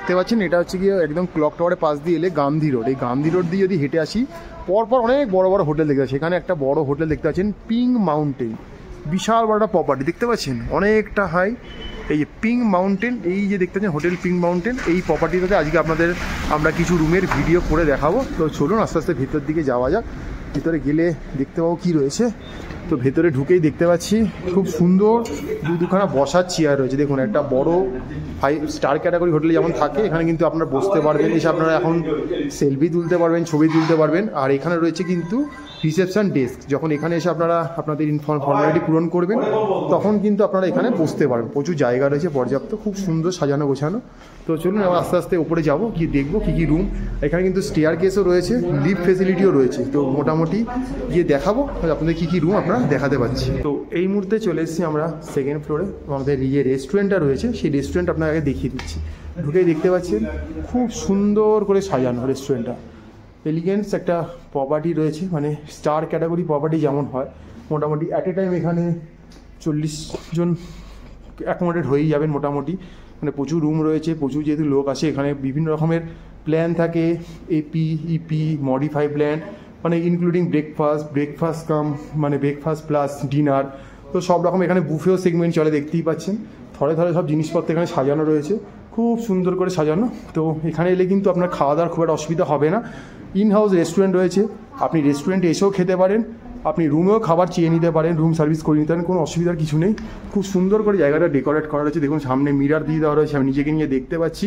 দেখতে পাচ্ছেন এটা হচ্ছে গিয়ে একদম ক্লক টাওয়ারের পাশ দিয়ে এলে গান্ধী রোড, এই গান্ধী রোড দিয়ে যদি হেঁটে আসি পরপর অনেক বড় বড় হোটেল দেখতে পাচ্ছি। এখানে একটা বড় হোটেল দেখতে পাচ্ছেন পিঙ্ক মাউন্টেন, বিশাল বড় একটা প্রপার্টি দেখতে পাচ্ছেন, অনেকটা হাই। এই যে পিঙ্ক মাউন্টেন, এই যে দেখতে পাচ্ছেন হোটেল পিঙ্ক মাউন্টেন, এই প্রপার্টিটাতে আজকে আপনাদের আমরা কিছু রুমের ভিডিও করে দেখাবো। তো চলুন আস্তে আস্তে ভেতর দিকে যাওয়া যাক। ভিতরে গেলে দেখতে পাবো কী রয়েছে। তো ভেতরে ঢুকেই দেখতে পাচ্ছি খুব সুন্দর দুখানা বসার চেয়ার রয়েছে। দেখুন একটা বড় 5 স্টার ক্যাটাগরি হোটেলে যেমন থাকে এখানে কিন্তু আপনারা বসতে পারবেন, এসে আপনারা এখন সেলফি তুলতে পারবেন, ছবি তুলতে পারবেন। আর এখানে রয়েছে কিন্তু রিসেপশন ডেস্ক, যখন এখানে এসে আপনারা আপনাদের ফর্মালিটি পূরণ করবেন তখন কিন্তু আপনারা এখানে বসতে পারবেন। প্রচুর জায়গা রয়েছে পর্যাপ্ত, খুব সুন্দর সাজানো গোছানো। তো চলুন এবার আস্তে আস্তে উপরে যাবো, কি দেখবো কী কী রুম। এখানে কিন্তু স্টেয়ার কেসও রয়েছে, লিফট ফেসিলিটিও রয়েছে। তো মোটামুটি গিয়ে দেখাবো আপনাদের কী কী রুম আপনারা দেখাতে পাচ্ছি। তো এই মুহূর্তে চলে এসেছি আমরা সেকেন্ড ফ্লোরে, আমাদের যে রেস্টুরেন্টটা রয়েছে সেই রেস্টুরেন্ট আপনাকে দেখিয়ে দিচ্ছি। ঢুকেই দেখতে পাচ্ছেন খুব সুন্দর করে সাজানো রেস্টুরেন্টটা, এলিগেন্স একটা প্রপার্টি রয়েছে, মানে স্টার ক্যাটাগরি প্রপার্টি যেমন হয় মোটামুটি অ্যাট এ টাইম এখানে 40 জন অ্যাকোমোডেট হয়েই যাবেন মোটামুটি। মানে প্রচুর রুম রয়েছে, প্রচুর যেহেতু লোক আসে এখানে বিভিন্ন রকমের প্ল্যান থাকে, এপি ইপি মডিফাই প্ল্যান, মানে ইনক্লুডিং ব্রেকফাস্ট কাম মানে ব্রেকফাস্ট প্লাস ডিনার। তো সব রকম এখানে বুফেও সেগমেন্ট চলে, দেখতেই পাচ্ছেন থরে থরে সব জিনিসপত্র এখানে সাজানো রয়েছে, খুব সুন্দর করে সাজানো। তো এখানে এলে কিন্তু আপনার খাওয়া দাওয়ার খুব একটা অসুবিধা হবে না। ইন হাউস রেস্টুরেন্ট রয়েছে, আপনি রেস্টুরেন্টে এসেও খেতে পারেন, আপনি রুমেও খাবার চেয়ে নিতে পারেন, রুম সার্ভিস করে নিতে পারেন, কোনো অসুবিধার কিছু নেই। খুব সুন্দর করে জায়গাটা ডেকোরেট করা রয়েছে, দেখুন সামনে মিরার দিয়ে দেওয়া রয়েছে, আমি নিজেকে নিয়ে দেখতে পাচ্ছি।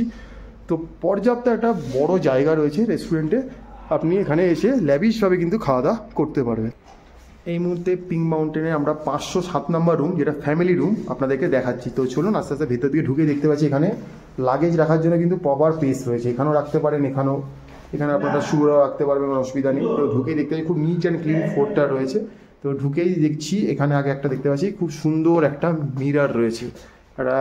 তো পর্যাপ্ত একটা বড় জায়গা রয়েছে রেস্টুরেন্টে, আপনি এখানে এসে ল্যাভিশভাবে কিন্তু খাওয়া দাওয়া করতে পারবেন। এই মুহূর্তে পিঙ্ক মাউন্টেনে আমরা 507 নম্বর রুম, যেটা ফ্যামিলি রুম, আপনাদেরকে দেখাচ্ছি। তো চলুন আস্তে আস্তে ভেতর দিকে ঢুকে দেখতে পাচ্ছি এখানে লাগেজ রাখার জন্য কিন্তু প্রপার প্লেস রয়েছে, এখানেও রাখতে পারেন, এখানে আপনারা শুয়েও রাখতে পারবেন, কোনো অসুবিধা নেই। তো ঢুকেই দেখতে পাচ্ছি খুব নিট অ্যান্ড ক্লিন ফ্লোরটা রয়েছে। তো ঢুকেই দেখছি এখানে আগে একটা দেখতে পাচ্ছি খুব সুন্দর একটা মিরার রয়েছে, একটা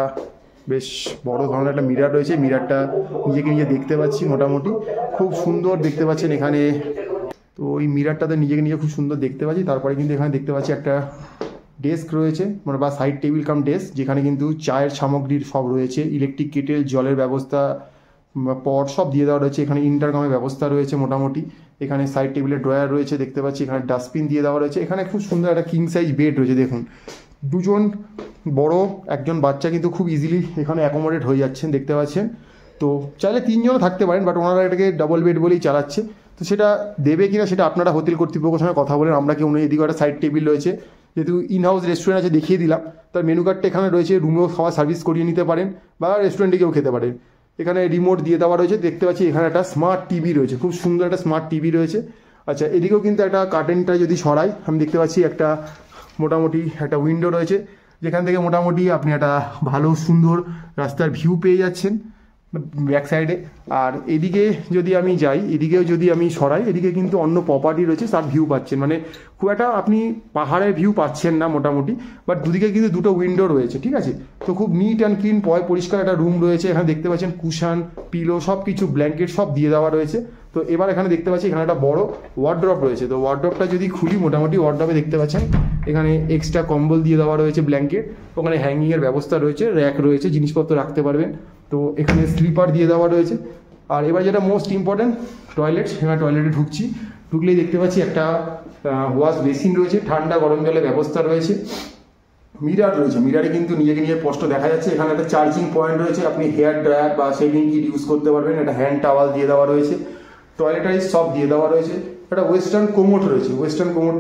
বেশ বড় ধরনের একটা মিরার রয়েছে। মিরারটা নিজেকে নিজে দেখতে পাচ্ছি, মোটামুটি খুব সুন্দর দেখতে পাচ্ছেন এখানে। তো ওই মিরারটাতে নিজেকে নিজে খুব সুন্দর দেখতে পাচ্ছি। তারপরে কিন্তু এখানে দেখতে পাচ্ছি একটা ডেস্ক রয়েছে, মানে বা সাইড টেবিল কাম ডেস্ক, যেখানে কিন্তু চায়ের সামগ্রীর সব রয়েছে, ইলেকট্রিক কেটেল, জলের ব্যবস্থা, পট সব দিয়ে দেওয়া রয়েছে। এখানে ইন্টারকমের ব্যবস্থা রয়েছে মোটামুটি। এখানে সাইড টেবিলের ড্রয়ার রয়েছে দেখতে পাচ্ছি, এখানে ডাস্টবিন দিয়ে দেওয়া রয়েছে। এখানে খুব সুন্দর একটা কিং সাইজ বেড রয়েছে, দেখুন দুজন বড় একজন বাচ্চা কিন্তু খুব ইজিলি এখানে অ্যাকোমোডেট হয়ে যাচ্ছেন দেখতে পাচ্ছেন। তো চাইলে 3 জনও থাকতে পারেন, বাট ওনারা এটাকে ডাবল বেড বলেই চালাচ্ছে। তো সেটা দেবে কিনা সেটা আপনারা হোটেল কর্তৃপক্ষের সঙ্গে কথা বলেন। আমরা কেউ নেই, এদিকে একটা সাইড টেবিল রয়েছে, যেহেতু ইন হাউস রেস্টুরেন্ট আছে দেখিয়ে দিলাম। তার মেনু কার্ডটা এখানে রয়েছে, রুমেও খাওয়া সার্ভিস করিয়ে নিতে পারেন বা রেস্টুরেন্টে গিয়েও খেতে পারেন। এখানে রিমোট দিয়ে দেওয়া রয়েছে, দেখতে পাচ্ছি এখানে একটা স্মার্ট টিভি রয়েছে, খুব সুন্দর একটা স্মার্ট টিভি রয়েছে। আচ্ছা, এদিকেও কিন্তু একটা কার্টেনটা যদি সরাই আমি দেখতে পাচ্ছি একটা মোটামুটি একটা উইন্ডো রয়েছে, যেখান থেকে মোটামুটি আপনি একটা ভালো সুন্দর রাস্তার ভিউ পেয়ে যাচ্ছেন ব্যাক সাইডে। আর এদিকে যদি আমি যাই, এদিকেও যদি আমি সরাই, এদিকে কিন্তু অন্য প্রপার্টি রয়েছে, তার ভিউ পাচ্ছেন, মানে খুব একটা আপনি পাহাড়ের ভিউ পাচ্ছেন না মোটামুটি, বাট দুদিকে কিন্তু দুটো উইন্ডো রয়েছে, ঠিক আছে। তো খুব নিট অ্যান্ড ক্লিন পরিষ্কার একটা রুম রয়েছে। এখানে দেখতে পাচ্ছেন কুশান, পিলো সব কিছু, ব্ল্যাঙ্কেট সব দিয়ে দেওয়া রয়েছে। তো এবার এখানে দেখতে পাচ্ছি এখানে একটা বড় ওয়ার্ড্রপ রয়েছে। তো ওয়ার্ড্রপটা যদি খুলি, মোটামুটি ওয়ার্ড্রপে দেখতে পাচ্ছেন এখানে এক্সট্রা কম্বল দিয়ে দেওয়া রয়েছে, ব্ল্যাঙ্কেট, ওখানে হ্যাঙ্গিংয়ের ব্যবস্থা রয়েছে, র্যাক রয়েছে, জিনিসপত্র রাখতে পারবেন। তো এখানে স্লিপার দিয়ে দেওয়া রয়েছে। আর এবার যেটা মোস্ট ইম্পর্টেন্ট, টয়লেট। এখানে টয়লেটে ঢুকলেই দেখতে পাচ্ছি একটা ওয়াশ বেসিন রয়েছে, ঠান্ডা গরম জলের ব্যবস্থা রয়েছে, মিরার রয়েছে, মিরারে কিন্তু নিজেকে নিজে স্পষ্ট দেখা যাচ্ছে। এখানে একটা চার্জিং পয়েন্ট রয়েছে, আপনি হেয়ার ড্রায়ার বা শেভিং কিট ইউজ করতে পারবেন। একটা হ্যান্ড টাওয়াল দিয়ে দেওয়া রয়েছে, টয়লেটারিজ সব দিয়ে দেওয়া রয়েছে। একটা ওয়েস্টার্ন কোমোট রয়েছে, ওয়েস্টার্ন কোমোট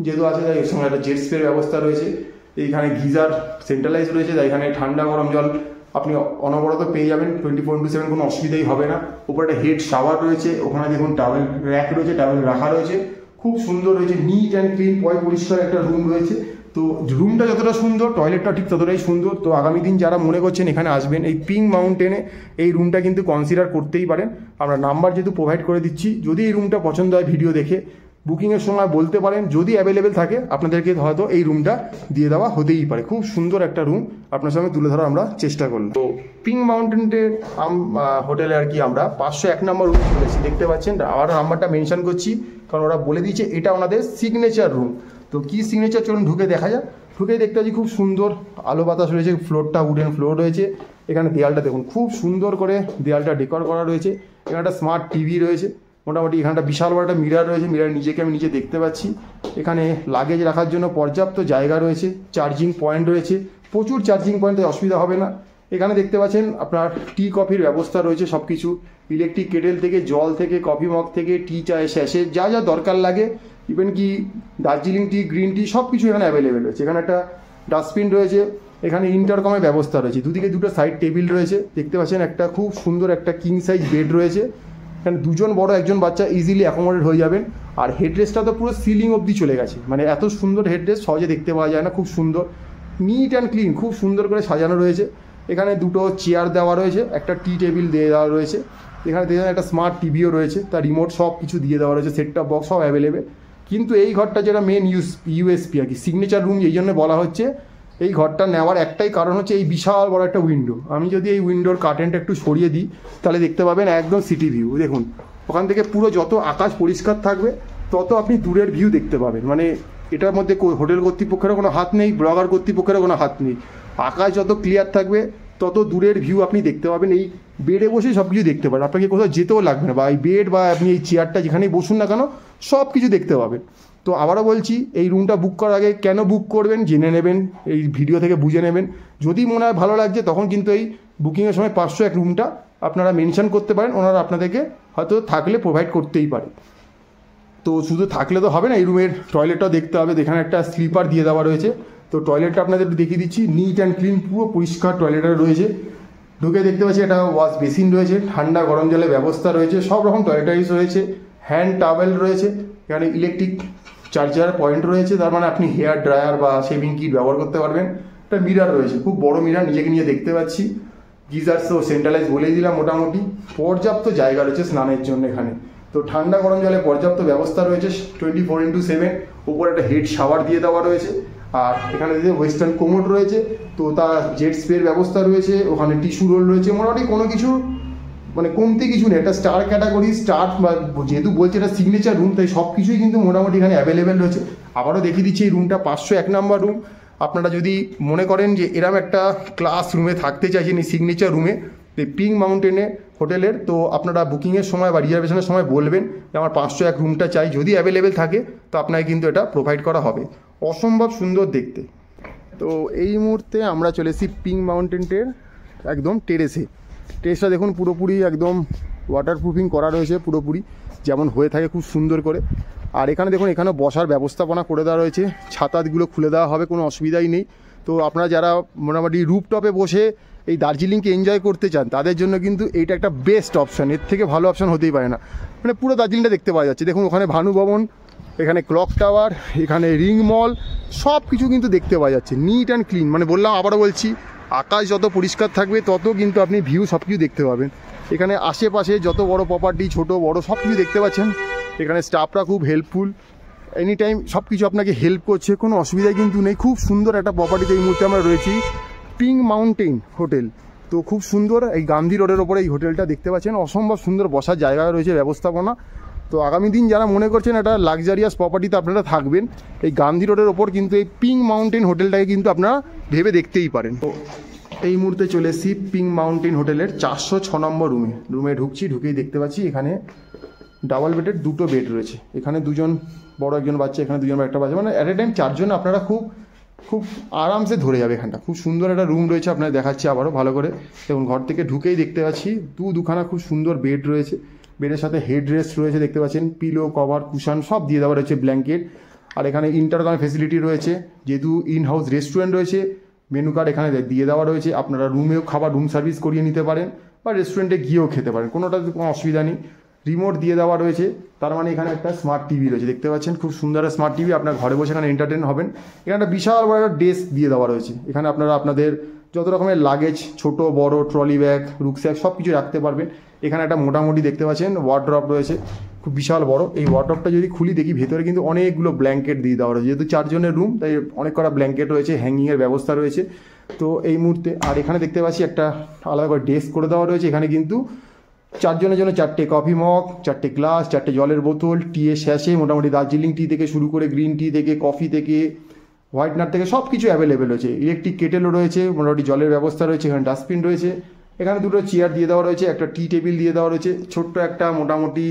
যেহেতু আছে তাই এর সঙ্গে একটা জেট স্প্রের ব্যবস্থা রয়েছে। এইখানে গিজার সেন্ট্রালাইজ রয়েছে, তাই এখানে ঠান্ডা গরম জল আপনি অনবরত পেয়ে যাবেন, 24/7 কোনো অসুবিধাই হবে না। উপরে একটা হেড শাওয়ার রয়েছে, ওখানে দেখুন টাওয়েল র্যাক রয়েছে, টাওয়েল রাখা রয়েছে, খুব সুন্দর রয়েছে, নিট অ্যান্ড ক্লিন পরিষ্কার একটা রুম রয়েছে। তো রুমটা যতটা সুন্দর, টয়লেটটা ঠিক ততটাই সুন্দর। তো আগামী দিন যারা মনে করছেন এখানে আসবেন, এই পিঙ্ক মাউন্টেনে এই রুমটা কিন্তু কনসিডার করতেই পারেন। আমরা নাম্বার যেহেতু প্রোভাইড করে দিচ্ছি, যদি এই রুমটা পছন্দ হয় ভিডিও দেখে বুকিংয়ের সময় বলতে পারেন, যদি অ্যাভেলেবেল থাকে আপনাদেরকে হয়তো এই রুমটা দিয়ে দেওয়া হতেই পারে। খুব সুন্দর একটা রুম আপনার সঙ্গে তুলে ধরা আমরা চেষ্টা করলাম। তো পিঙ্ক মাউন্টেনের হোটেলে আর কি আমরা 501 নম্বর রুম খুলেছি, দেখতে পাচ্ছেন। আবার নাম্বারটা মেনশন করছি কারণ ওরা বলে দিয়েছে এটা ওনাদের সিগনেচার রুম। তো কি সিগনেচার চলুন ঢুকে দেখা যাক। ঢুকে দেখতে পাচ্ছি খুব সুন্দর আলো বাতাস রয়েছে, ফ্লোরটা উডেন ফ্লোর রয়েছে, এখানে দেয়ালটা দেখুন খুব সুন্দর করে দেয়ালটা ডেকোর করা রয়েছে। এখানে একটা স্মার্ট টিভি রয়েছে, মোটামুটি এখানটা বিশাল বড় একটা মিরার রয়েছে, মিরার নিজেকে আমি নিজে দেখতে পাচ্ছি। এখানে লাগেজ রাখার জন্য পর্যাপ্ত জায়গা রয়েছে, চার্জিং পয়েন্ট রয়েছে, প্রচুর চার্জিং পয়েন্টে অসুবিধা হবে না। এখানে দেখতে পাচ্ছেন আপনার টি কফির ব্যবস্থা রয়েছে, সব কিছু ইলেকট্রিক কেটেল থেকে, জল থেকে, কফি মগ থেকে, টি চায়ের স্যাশে যা যা দরকার লাগে, ইভেন কি দার্জিলিং টি, গ্রিন টি সব কিছু এখানে অ্যাভেলেবেল রয়েছে। এখানে একটা ডাস্টবিন রয়েছে, এখানে ইন্টারকমের ব্যবস্থা রয়েছে, দুদিকে দুটো সাইড টেবিল রয়েছে দেখতে পাচ্ছেন। একটা খুব সুন্দর একটা কিং সাইজ বেড রয়েছে, এখানে দুজন বড় একজন বাচ্চা ইজিলি অ্যাকোমোডেট হয়ে যাবেন। আর হেডরেস্টটা তো পুরো সিলিং অবধি চলে গেছে, মানে এত সুন্দর হেডরেস্ট সহজে দেখতে পাওয়া যায় না, খুব সুন্দর, নিট অ্যান্ড ক্লিন, খুব সুন্দর করে সাজানো রয়েছে। এখানে দুটো চেয়ার দেওয়া রয়েছে, একটা টি টেবিল দিয়ে দেওয়া রয়েছে। এখানে দেখেন একটা স্মার্ট টিভিও রয়েছে, তার রিমোট সব কিছু দিয়ে দেওয়া রয়েছে, সেট টপ বক্স সব অ্যাভেলেবেল। কিন্তু এই ঘরটা যেটা মেন ইউএসপি আর কি, সিগনেচার রুম এই জন্য বলা হচ্ছে, এই ঘরটা নেওয়ার একটাই কারণ হচ্ছে এই বিশাল বড় একটা উইন্ডো। আমি যদি এই উইন্ডোর কার্টেনটা একটু সরিয়ে দিই তাহলে দেখতে পাবেন একদম সিটি ভিউ। দেখুন ওখান থেকে পুরো যত আকাশ পরিষ্কার থাকবে তত আপনি দূরের ভিউ দেখতে পাবেন। মানে এটার মধ্যে হোটেল কর্তৃপক্ষেরও কোনো হাত নেই, ব্লগার কর্তৃপক্ষেরও কোনো হাত নেই। আকাশ যত ক্লিয়ার থাকবে তত দূরের ভিউ আপনি দেখতে পাবেন। এই বেডে বসে সব কিছু দেখতে পারেন, আপনাকে কোথাও যেতেও লাগবে না, বা এই বেড বা আপনি এই চেয়ারটা যেখানেই বসুন না কেন সব কিছু দেখতে পাবেন। তো আবারও বলছি, এই রুমটা বুক করার আগে কেন বুক করবেন জেনে নেবেন, এই ভিডিও থেকে বুঝে নেবেন। যদি মনে হয় ভালো লাগছে তখন কিন্তু এই বুকিংয়ের সময় 501 রুমটা আপনারা মেনশন করতে পারেন, ওনারা আপনাদেরকে হয়তো থাকলে প্রোভাইড করতেই পারে। তো শুধু থাকলে তো হবে না, এই রুমের টয়লেটটাও দেখতে হবে। এখানে একটা স্লিপার দিয়ে দেওয়া রয়েছে, তো টয়লেটটা আপনাদের দেখিয়ে দিচ্ছি, নিট অ্যান্ড ক্লিন, পুরো পরিষ্কার টয়লেটটা রয়েছে। ঢুকে দেখতে পাচ্ছি একটা ওয়াশ বেসিন রয়েছে, ঠান্ডা গরম জলের ব্যবস্থা রয়েছে, সব রকম টয়লেটারিজ রয়েছে, হ্যান্ড টাওয়েল রয়েছে, এখানে ইলেকট্রিক চার্জার পয়েন্ট রয়েছে, তার মানে আপনি হেয়ার ড্রায়ার বা শেভিং কিট ব্যবহার করতে পারবেন। একটা মিরার রয়েছে, খুব বড় মিরার, নিজেকে নিয়ে দেখতে পাচ্ছি। গিজার তো সেন্ট্রালাইজ বলেই দিলাম, মোটামুটি পর্যাপ্ত জায়গা রয়েছে স্নানের জন্য এখানে। তো ঠান্ডা গরম জলে পর্যাপ্ত ব্যবস্থা রয়েছে 24x7। উপরে একটা হেড শাওয়ার দিয়ে দেওয়া রয়েছে, আর এখানে যে ওয়েস্টার্ন কোমোড রয়েছে, তো তার জেট স্প্রের ব্যবস্থা রয়েছে, ওখানে টিস্যু রোল রয়েছে, মোটামুটি কোনো কিছু মানে কমতে কিছু নেই। একটা স্টার ক্যাটাগরি স্টার, যেহেতু বলছে এটা সিগনেচার রুম, তাই সব কিছুই কিন্তু মোটামুটি এখানে অ্যাভেলেবেল রয়েছে। আবারও দেখিয়ে দিচ্ছি, এই রুমটা 501 নম্বর রুম। আপনারা যদি মনে করেন যে এরম একটা ক্লাস রুমে থাকতে চাইছেন, এই সিগনেচার রুমে পিঙ্ক মাউন্টেনে হোটেলের, তো আপনারা বুকিংয়ের সময় বা রিজার্ভেশনের সময় বলবেন যে আমার 501 রুমটা চাই, যদি অ্যাভেলেবেল থাকে তো আপনাকে কিন্তু এটা প্রোভাইড করা হবে। অসম্ভব সুন্দর দেখতে। তো এই মুহূর্তে আমরা চলে এসেছি পিঙ্ক মাউন্টেনের একদম টেরেসটা দেখুন, পুরোপুরি একদম ওয়াটারপ্রুফিং করা রয়েছে, পুরোপুরি যেমন হয়ে থাকে খুব সুন্দর করে। আর এখানে দেখুন, এখানে বসার ব্যবস্থাপনা করে দেওয়া রয়েছে, ছাতাগুলো খুলে দেওয়া হবে, কোনো অসুবিধাই নেই। তো আপনারা যারা মোটামুটি রুফটপে বসে এই দার্জিলিংকে এনজয় করতে চান তাদের জন্য কিন্তু এইটা একটা বেস্ট অপশান, এর থেকে ভালো অপশান হতেই পারে না। মানে পুরো দার্জিলিংটা দেখতে পাওয়া যাচ্ছে। দেখুন ওখানে ভানু ভবন, এখানে ক্লক টাওয়ার, এখানে রিং মল, সব কিছু কিন্তু দেখতে পাওয়া যাচ্ছে, নিট অ্যান্ড ক্লিন। মানে বললাম, আবারও বলছি, আকাশ যত পরিষ্কার থাকবে তত কিন্তু আপনি ভিউ সব কিছু দেখতে পাবেন। এখানে আশেপাশে যত বড় প্রপার্টি, ছোট বড় সব কিছু দেখতে পাচ্ছেন। এখানে স্টাফরা খুব হেল্পফুল, এনি টাইম সব কিছু আপনাকে হেল্প করছে, কোনো অসুবিধাই কিন্তু নেই। খুব সুন্দর একটা প্রপার্টিতে এই মুহূর্তে আমরা রয়েছি, পিঙ্ক মাউন্টেন হোটেল। তো খুব সুন্দর, এই গান্ধী রোডের ওপরে এই হোটেলটা দেখতে পাচ্ছেন, অসম্ভব সুন্দর বসার জায়গা রয়েছে, ব্যবস্থাপনা। তো আগামী দিন যারা মনে করছেন একটা লাক্সারিয়াস প্রপার্টিতে আপনারা থাকবেন, এই গান্ধী রোডের ওপর কিন্তু এই পিঙ্ক মাউন্টেন হোটেলটাকে কিন্তু আপনারা ভেবে দেখতেই পারেন। তো এই মুহূর্তে চলে এসেছি পিঙ্ক মাউন্টেন হোটেলের 406 নম্বর রুমে ঢুকছি। ঢুকেই দেখতে পাচ্ছি এখানে ডাবল বেডের দুটো বেড রয়েছে, এখানে দুজন বড় একজন বাচ্চা, এখানে দুজন একটা বাচ্চা, মানে অ্যাট এ টাইম 4 জন আপনারা খুব আরামসে ধরে যাবে। এখানটা খুব সুন্দর একটা রুম রয়েছে, আপনারা দেখাচ্ছি আবারও ভালো করে। এবং ঘর থেকে ঢুকেই দেখতে পাচ্ছি দুখানা খুব সুন্দর বেড রয়েছে, বেডের সাথে হেড রেস্ট রয়েছে, দেখতে পাচ্ছেন পিলো, কভার, কুশন সব দিয়ে দেওয়া রয়েছে, ব্ল্যাঙ্কেট। আর এখানে ইন্টারকম ফেসিলিটি রয়েছে, যেহেতু ইন হাউস রেস্টুরেন্ট রয়েছে, মেনু কার্ড এখানে দিয়ে দেওয়া রয়েছে। আপনারা রুমেও খাবার, রুম সার্ভিস করিয়ে নিতে পারেন বা রেস্টুরেন্টে গিয়েও খেতে পারেন, কোনোটাতে কোনো অসুবিধা নেই। রিমোট দিয়ে দেওয়া রয়েছে, তার মানে এখানে একটা স্মার্ট টিভি রয়েছে, দেখতে পাচ্ছেন খুব সুন্দর স্মার্ট টিভি। আপনার ঘরে বসে এখানে এন্টারটেন হবেন। এখানে একটা বিশাল বড় একটা ডেস্ক দিয়ে দেওয়া রয়েছে, এখানে আপনারা আপনাদের যত রকমের লাগেজ, ছোট বড়, ট্রলি ব্যাগ, রুকস্যাক সব কিছু রাখতে পারবেন। এখানে একটা মোটামুটি দেখতে পাচ্ছেন ওয়ার্ড্রপ রয়েছে, খুব বিশাল বড়। এই ওয়ার্ড্রপটা যদি খুলি দেখি, ভেতরে কিন্তু অনেকগুলো ব্ল্যাঙ্কেট দিয়ে দেওয়া রয়েছে, যেহেতু 4 জনের রুম তাই অনেক কটা ব্ল্যাঙ্কেট রয়েছে, হ্যাঙ্গিংয়ের ব্যবস্থা রয়েছে। তো এই মুহূর্তে আর এখানে দেখতে পাচ্ছি একটা আলাদা করে ডেস্ক করে দেওয়া রয়েছে। এখানে কিন্তু 4 জনের জন্য 4টে কফি মগ, 4টে গ্লাস, 4টে জলের বোতল, টি এর স্যাশে, মোটামুটি দার্জিলিং টি থেকে শুরু করে গ্রিন টি থেকে, কফি থেকে, হোয়াইটনার থেকে সব কিছু অ্যাভেলেবেল রয়েছে, ইলেকট্রিক কেটেলও রয়েছে, মোটামুটি জলের ব্যবস্থা রয়েছে, এখানে ডাস্টবিন রয়েছে, এখানে দুটো চেয়ার দিয়ে দেওয়া রয়েছে, একটা টি টেবিল দিয়ে দেওয়া রয়েছে, ছোট্ট একটা মোটামুটি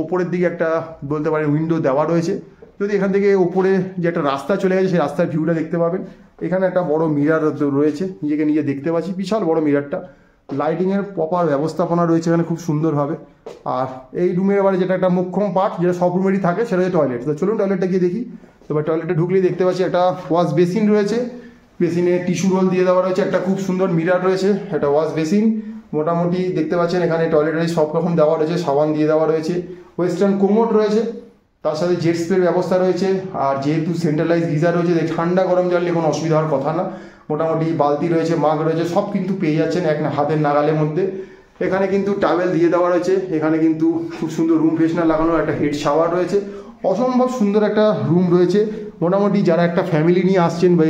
ওপরের দিকে একটা বলতে পারেন উইন্ডো দেওয়া রয়েছে। যদি এখান থেকে ওপরে যে একটা রাস্তা চলে গেছে সেই রাস্তার ভিউটা দেখতে পাবেন। এখানে একটা বড় মিরার রয়েছে, নিজেকে নিজে দেখতে পাচ্ছি, বিশাল বড় মিরারটা। লাইটিংয়ের প্রপার ব্যবস্থাপনা রয়েছে এখানে খুব সুন্দরভাবে। আর এই রুমের এবারে যেটা একটা মুখ্যম পার্ট, যেটা সব রুমেরই থাকে, সেটা হচ্ছে টয়লেট। তো চলুন টয়লেটটা গিয়ে দেখি। এবার টয়লেটে ঢুকলেই দেখতে পাচ্ছি একটা ওয়াশ বেসিন রয়েছে, বেসিনে টিস্যু রোল দিয়ে দেওয়া রয়েছে, একটা খুব সুন্দর মিরার রয়েছে, একটা ওয়াশ বেসিন মোটামুটি দেখতে পাচ্ছেন। এখানে টয়লেটের সব রকম দেওয়া রয়েছে, সাবান দিয়ে দেওয়া রয়েছে, ওয়েস্টার্ন কোমোড রয়েছে, তার সাথে জেট স্প্রের ব্যবস্থা রয়েছে। আর যেহেতু সেন্ট্রালাইজ গিজার রয়েছে, ঠান্ডা গরম জল নিয়ে কোনো অসুবিধা হওয়ার কথা না। মোটামুটি বালতি রয়েছে, মাগ রয়েছে, সব কিন্তু পেয়ে যাচ্ছেন এক হাতের নাগালের মধ্যে। এখানে কিন্তু টাওয়েল দিয়ে দেওয়া রয়েছে, এখানে কিন্তু খুব সুন্দর রুম ফ্রেশনার লাগানো, একটা হেড শাওয়ার রয়েছে, অসম্ভব সুন্দর একটা রুম রয়েছে। মোটামুটি যারা একটা ফ্যামিলি নিয়ে আসছেন, বা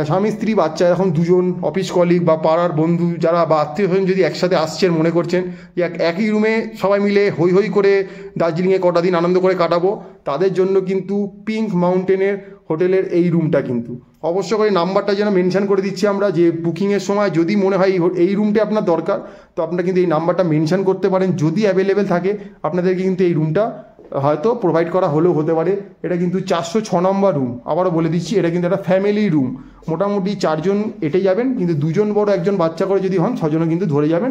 স্বামী স্ত্রী বাচ্চা এখন দুজন, অফিস কলিগ বা পাড়ার বন্ধু যারা বা আত্মীয় স্বজন যদি একসাথে আসছেন, মনে করছেন যে একই রুমে সবাই মিলে হই হই করে দার্জিলিংয়ে কটা দিন আনন্দ করে কাটাবো, তাদের জন্য কিন্তু পিঙ্ক মাউন্টেনের হোটেলের এই রুমটা কিন্তু অবশ্য করে নাম্বারটা যেন মেনশন করে দিচ্ছি আমরা, যে বুকিংয়ের সময় যদি মনে হয় এই রুমটা আপনার দরকার, তো আপনারা কিন্তু এই নাম্বারটা মেনশন করতে পারেন। যদি অ্যাভেলেবেল থাকে আপনাদেরকে কিন্তু এই রুমটা হয়তো প্রোভাইড করা হলেও হতে পারে। এটা কিন্তু 406 নম্বর রুম, আবারও বলে দিচ্ছি, এটা কিন্তু একটা ফ্যামিলি রুম। মোটামুটি 4 জন এটে যাবেন, কিন্তু 2 জন বড় 1 জন বাচ্চা করে যদি হন 6 জনও কিন্তু ধরে যাবেন,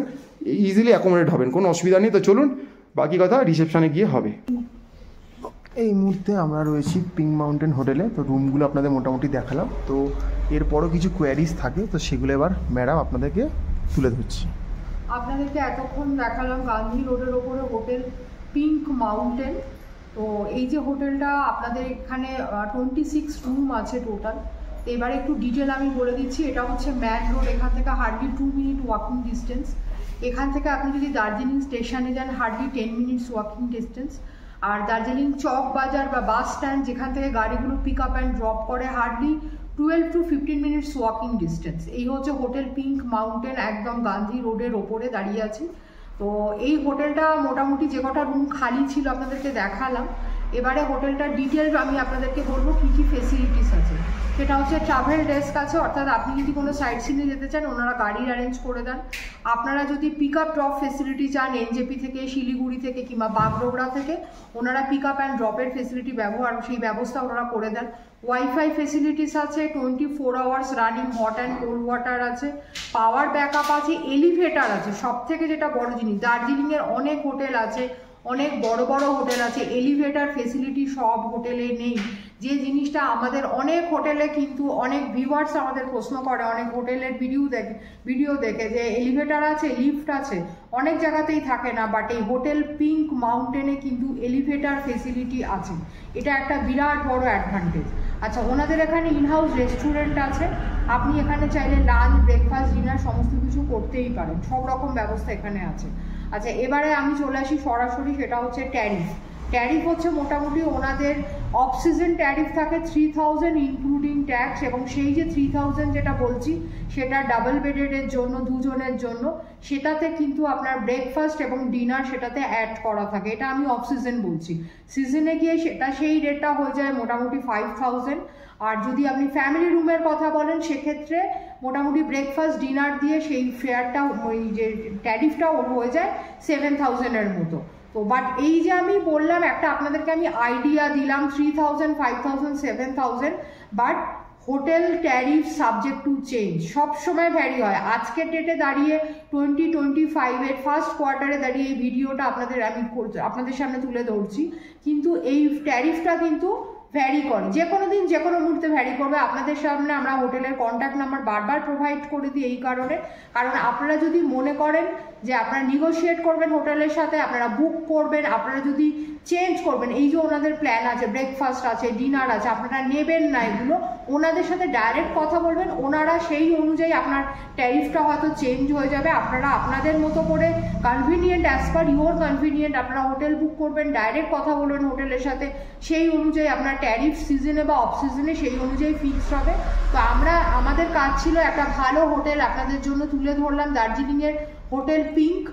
ইজিলি অ্যাকোমোডেট হবেন, কোনো অসুবিধা নেই। তো চলুন বাকি কথা রিসেপশনে গিয়ে হবে। এই মুহূর্তে আমরা রয়েছি পিঙ্ক মাউন্টেন হোটেলে। তো রুমগুলো আপনাদের মোটামুটি দেখালাম, তো এরপরও কিছু কোয়ারিজ থাকে, তো সেগুলো এবার ম্যাডাম আপনাদেরকে তুলে ধরছি। আপনাদেরকে এতক্ষণ দেখালাম গান্ধী রোডের ওপরে হোটেল পিঙ্ক মাউন্টেন। তো এই যে হোটেলটা আপনাদের এখানে 26 রুম আছে টোটাল। এবারে একটু ডিটেল আমি বলে দিচ্ছি। এটা হচ্ছে ম্যান রোড, এখান থেকে হার্ডলি 2 মিনিট ওয়াকিং ডিস্টেন্স। এখান থেকে আপনি যদি দার্জিলিং স্টেশনে যান হার্ডলি 10 মিনিটস ওয়াকিং ডিস্টেন্স। আর দার্জিলিং চক বাজার বা বাস স্ট্যান্ড, যেখান থেকে গাড়িগুলো পিক আপ অ্যান্ড ড্রপ করে, hardly 12 to 15 minutes walking distance. এই হচ্ছে হোটেল পিঙ্ক মাউন্টেন, একদম গান্ধী রোডের ওপরে দাঁড়িয়ে আছি। তো এই হোটেলটা মোটামুটি যে কটা রুম খালি ছিল আপনাদেরকে দেখালাম। এবারে হোটেলটার ডিটেল আমি আপনাদেরকে বলবো কী কী ফেসিলিটিস আছে। সেটা হচ্ছে ট্রাভেল ডেস্ক আছে, অর্থাৎ আপনি যদি কোনো সাইট সিনে যেতে চান ওনারা গাড়ির অ্যারেঞ্জ করে দেন। আপনারা যদি পিক আপ ড্রপ ফেসিলিটি চান এনজেপি থেকে, শিলিগুড়ি থেকে কিংবা বাগডোগরা থেকে, ওনারা পিক আপ অ্যান্ড ড্রপের ফেসিলিটি সেই ব্যবস্থা ওনারা করে দেন। ওয়াইফাই ফেসিলিটিস আছে, 24 hours running hot and cold water আছে, পাওয়ার ব্যাকআপ আছে, এলিভেটার আছে। সব থেকে যেটা বড় জিনিস, দার্জিলিংয়ের অনেক হোটেল আছে, অনেক বড় বড় হোটেল আছে, এলিভেটার ফেসিলিটি সব হোটেলে নেই। যে জিনিসটা আমাদের অনেক হোটেলে কিন্তু অনেক ভিউয়ার্স আমাদের প্রশ্ন করে, অনেক হোটেলের ভিডিও দেখে যে এলিভেটার আছে, লিফট আছে, অনেক জায়গাতেই থাকে না, বাট এই হোটেল পিঙ্ক মাউন্টেনে কিন্তু এলিভেটার ফেসিলিটি আছে। এটা একটা বিরাট বড় অ্যাডভান্টেজ। আচ্ছা, ওনাদের এখানে ইনহাউস রেস্টুরেন্ট আছে, আপনি এখানে চাইলে লাঞ্চ, ব্রেকফাস্ট, ডিনার সমস্ত কিছু করতেই পারেন, সব রকম ব্যবস্থা এখানে আছে। আচ্ছা, এবারে আমি চলে আসি সরাসরি, সেটা হচ্ছে ট্যারিফ। ট্যারিফ হচ্ছে মোটামুটি ওনাদের অফ সিজন ট্যারিফ থাকে 3000 ইনক্লুডিং ট্যাক্স, এবং সেই যে 3000 যেটা বলছি সেটা ডাবল বেডেডের জন্য, 2 জনের জন্য, সেটাতে কিন্তু আপনার ব্রেকফাস্ট এবং ডিনার সেটাতে অ্যাড করা থাকে। এটা আমি অফ সিজন বলছি, সিজনে গিয়ে সেটা সেই রেটটা হয়ে যায় মোটামুটি 5000। আর যদি আপনি ফ্যামিলি রুমের কথা বলেন সেক্ষেত্রে মোটামুটি ব্রেকফাস্ট ডিনার দিয়ে সেই ফেয়ারটা, ওই যে ট্যারিফটা হয়ে যায় 7000-এর মতো। তো বাট এই যে আমি বললাম একটা আপনাদেরকে আমি আইডিয়া দিলাম 3000, 5000, 7000, but hotel tariff subject to change, সবসময় ভ্যারি হয়। আজকের ডেটে দাঁড়িয়ে 2025-এর ফার্স্ট কোয়ার্টারে দাঁড়িয়ে এই ভিডিওটা আপনাদের সামনে তুলে ধরছি, কিন্তু এই ট্যারিফটা কিন্তু ভ্যারি করে, যে কোনো দিন যে কোনো মুহূর্তে ভ্যারি করবে। আপনাদের সামনে আমরা হোটেলের কন্ট্যাক্ট নাম্বার বারবার প্রোভাইড করে দিই এই কারণে, কারণ আপনারা যদি মনে করেন যে আপনারা নিগোশিয়েট করবেন হোটেলের সাথে, আপনারা বুক করবেন, আপনারা যদি চেঞ্জ করবেন, এই যে ওনাদের প্ল্যান আছে, ব্রেকফাস্ট আছে, ডিনার আছে, আপনারা নেবেন না এগুলো, ওনাদের সাথে ডাইরেক্ট কথা বলবেন, ওনারা সেই অনুযায়ী আপনার ট্যারিফটা হয়তো চেঞ্জ হয়ে যাবে। আপনারা আপনাদের মতো করে convenient, as per your convenient আপনারা হোটেল বুক করবেন, ডাইরেক্ট কথা বলবেন হোটেলের সাথে, সেই অনুযায়ী আপনার ট্যারিফ সিজনে বা অফ সিজনে সেই অনুযায়ী ফিক্সড হবে। তো আমাদের কাজ ছিল একটা ভালো হোটেল আপনাদের জন্য তুলে ধরলাম, দার্জিলিংয়ের হোটেল পিঙ্ক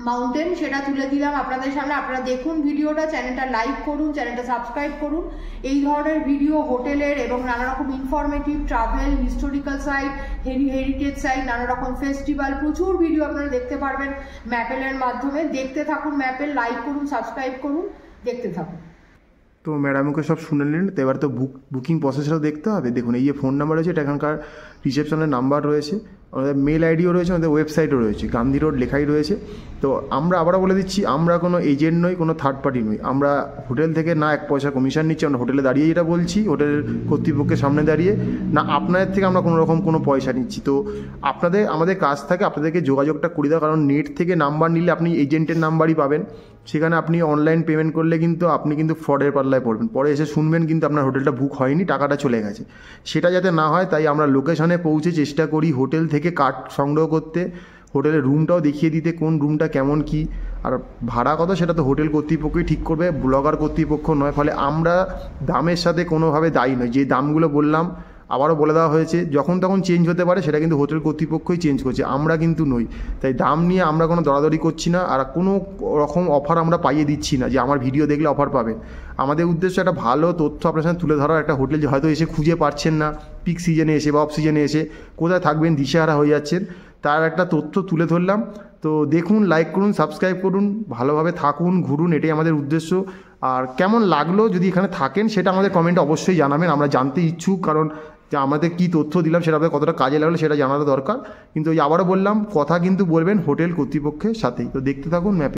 মাউন্টেন সেটা তুলে দিলাম আপনাদের সামনে। আপনারা দেখুন ভিডিওটা, চ্যানেলটা লাইক করুন, চ্যানেলটা সাবস্ক্রাইব করুন। এই ধরনের ভিডিও হোটেলের এবং নানা রকম informative, travel, historical site, heritage site, নানা রকম ফেস্টিভ্যাল, প্রচুর ভিডিও আপনারা দেখতে পারবেন ম্যাপেলের মাধ্যমে। দেখতে থাকুন ম্যাপেল, লাইক করুন, সাবস্ক্রাইব করুন, দেখতে থাকুন। তো ম্যাডামকে সব শুনে নিলেন, তো এবার তো বুকিং প্রসেসটাও দেখতে হবে। দেখুন এই যে ফোন নাম্বার রয়েছে, এটা এখানকার রিসেপশনের নাম্বার রয়েছে, আমাদের মেল আইডিও রয়েছে, আমাদের ওয়েবসাইটও রয়েছে, গান্ধী রোড লেখাই রয়েছে। তো আমরা আবারও বলে দিচ্ছি, আমরা কোনো এজেন্ট নই, কোনো থার্ড পার্টি নই। আমরা হোটেল থেকে না 1 পয়সা কমিশন নিচ্ছি, আমরা হোটেলে দাঁড়িয়ে যেটা বলছি, হোটেলের কর্তৃপক্ষের সামনে দাঁড়িয়ে, না আপনাদের থেকে আমরা কোনো রকম কোনো পয়সা নিচ্ছি। তো আমাদের কাজ থাকে আপনাদেরকে যোগাযোগটা করে দেওয়া, কারণ নেট থেকে নাম্বার নিলে আপনি এজেন্টের নাম্বারই পাবেন, সেখানে আপনি অনলাইন পেমেন্ট করলে কিন্তু আপনি কিন্তু ফ্রডের পাল্লায় পড়বেন, পরে এসে শুনবেন কিন্তু আপনার হোটেলটা বুক হয়নি, টাকাটা চলে গেছে। সেটা যাতে না হয় তাই আমরা লোকেশনে পৌঁছে চেষ্টা করি হোটেল থেকে কার্ড সংগ্রহ করতে, হোটেলের রুমটাও দেখিয়ে দিতে, কোন রুমটা কেমন কি আর ভাড়া কত সেটা তো হোটেল কর্তৃপক্ষই ঠিক করবে, ব্লগার কর্তৃপক্ষ নয়। ফলে আমরা দামের সাথে কোনোভাবে দায়ী নই। যে দামগুলো বললাম আবারও বলে দেওয়া হয়েছে, যখন তখন চেঞ্জ হতে পারে, সেটা কিন্তু হোটেল কর্তৃপক্ষই চেঞ্জ করছে, আমরা কিন্তু নই। তাই দাম নিয়ে আমরা কোনো দরাদরি করছি না, আর কোনো রকম অফার আমরা পাইয়ে দিচ্ছি না যে আমার ভিডিও দেখলে অফার পাবেন। আমাদের উদ্দেশ্য একটা ভালো তথ্য আপনার সাথে তুলে ধরার, একটা হোটেল যে হয়তো এসে খুঁজে পাচ্ছেন না, পিক সিজনে এসে বা অফ সিজনে এসে কোথায় থাকবেন দিশেহারা হয়ে যাচ্ছেন, তার একটা তথ্য তুলে ধরলাম। তো দেখুন, লাইক করুন, সাবস্ক্রাইব করুন, ভালোভাবে থাকুন, ঘুরুন, এটাই আমাদের উদ্দেশ্য। আর কেমন লাগলো যদি এখানে থাকেন সেটা আমাদের কমেন্টে অবশ্যই জানাবেন, আমরা জানতে ইচ্ছুক, কারণ যে আমাদের কী তথ্য দিলাম সেটা আপনাদের কতটা কাজে লাগলো সেটা জানাটা দরকার। কিন্তু ওই আবারও বললাম, কথা কিন্তু বলবেন হোটেল কর্তৃপক্ষের সাথেই। তো দেখতে থাকুন ম্যাপে।